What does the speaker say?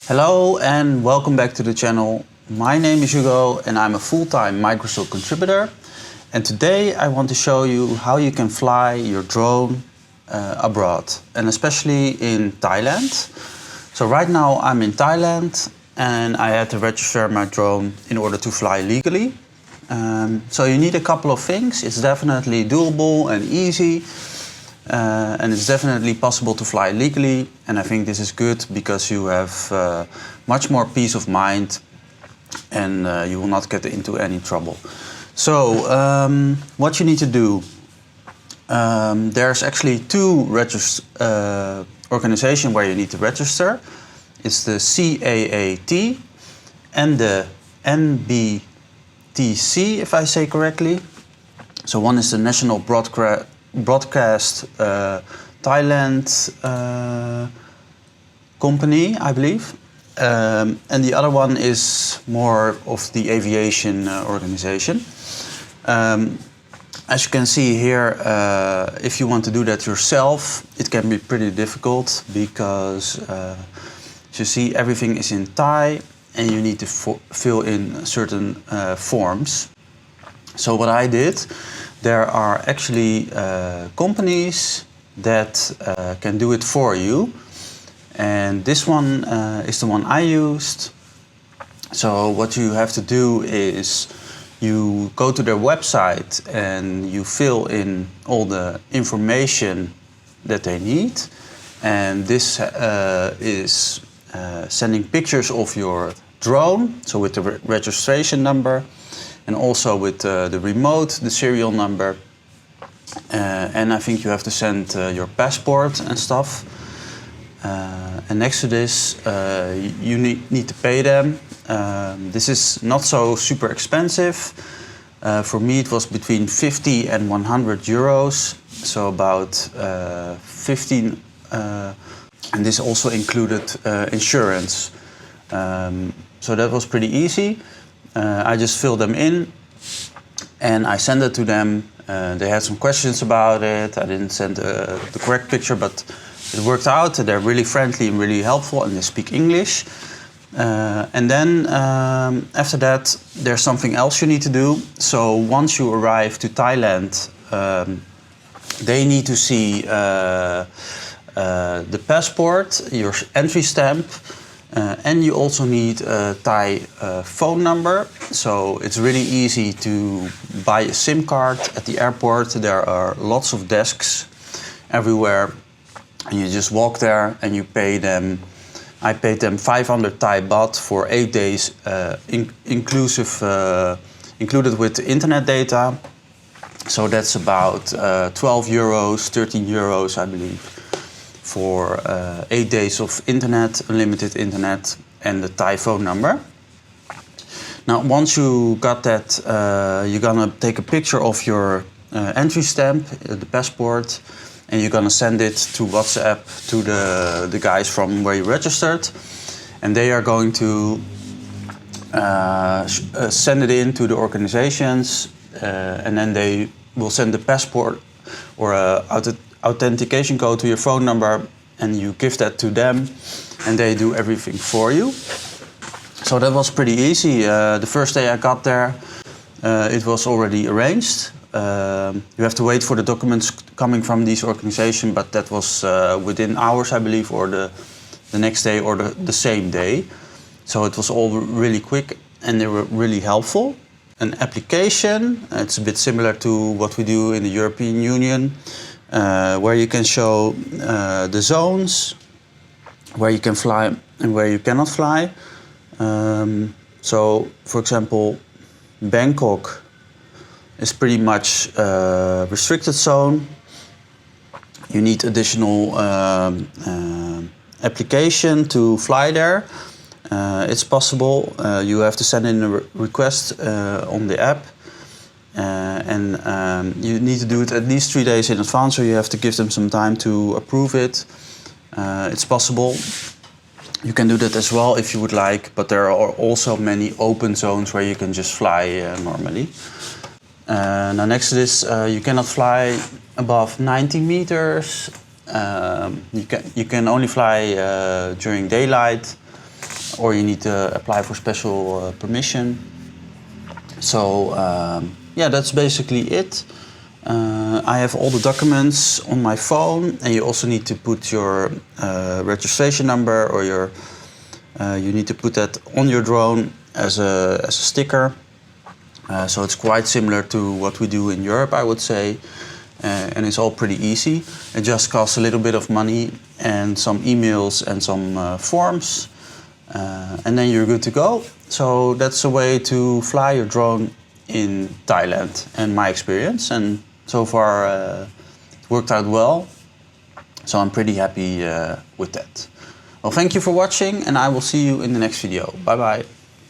Hello and welcome back to the channel. My name is Hugo and I'm a full-time Microstock contributor. And today I want to show you how you can fly your drone abroad, and especially in Thailand. So right now I'm in Thailand and I had to register my drone in order to fly legally. So you need a couple of things. It's definitely doable and easy. And it's definitely possible to fly legally, and I think this is good because you have much more peace of mind and you will not get into any trouble. So what you need to do, there's actually two organizations where you need to register. It's the CAAT and the NBTC, if I say correctly. So one is the National Broadcast Thailand company, I believe, and the other one is more of the aviation organization. As you can see here, if you want to do that yourself, it can be pretty difficult because as you see, everything is in Thai and you need to fill in certain forms. So what I did, there are actually companies that can do it for you. And this one is the one I used. So what you have to do is you go to their website and you fill in all the information that they need. And this is sending pictures of your drone, so with the registration number, and also with the remote, the serial number. And I think you have to send your passport and stuff. And next to this, you need to pay them. This is not so super expensive. For me, it was between 50 and 100 euros, so about 15. And this also included insurance. So that was pretty easy. I just filled them in and I sent it to them. They had some questions about it. I didn't send the correct picture, but it worked out. They're really friendly and really helpful, and they speak English. And then after that, there's something else you need to do. So once you arrive to Thailand, they need to see the passport, your entry stamp, and you also need a Thai phone number. So it's really easy to buy a SIM card at the airport. There are lots of desks everywhere. And you just walk there and you pay them. I paid them 500 Thai baht for 8 days, included with the internet data. So that's about 12 euros, 13 euros, I believe, for 8 days of internet, unlimited internet, and the Thai phone number. Now, once you got that, you're gonna take a picture of your entry stamp, the passport, and you're gonna send it to WhatsApp to the guys from where you registered, and they are going to send it in to the organizations, and then they will send the passport or authentication code to your phone number, and you give that to them, and they do everything for you. So that was pretty easy. The first day I got there, it was already arranged. You have to wait for the documents coming from these organizations, but that was within hours, I believe, or the next day or the same day. So it was all really quick and they were really helpful. An application, it's a bit similar to what we do in the European Union, where you can show the zones, where you can fly and where you cannot fly. So, for example, Bangkok is pretty much a restricted zone. You need additional application to fly there. It's possible. You have to send in a request on the app. And you need to do it at least 3 days in advance, so you have to give them some time to approve it. It's possible. You can do that as well if you would like, but there are also many open zones where you can just fly normally. Now next to this, you cannot fly above 90 meters. You can only fly during daylight. or you need to apply for special permission. So yeah, that's basically it. I have all the documents on my phone, and you also need to put your registration number, or your you need to put that on your drone as a sticker. So it's quite similar to what we do in Europe, I would say, and it's all pretty easy. It just costs a little bit of money and some emails and some forms, and then you're good to go. So that's a way to fly your drone in Thailand, and my experience, and so far it worked out well, so I'm pretty happy with that. Well, thank you for watching, and I will see you in the next video. Bye bye.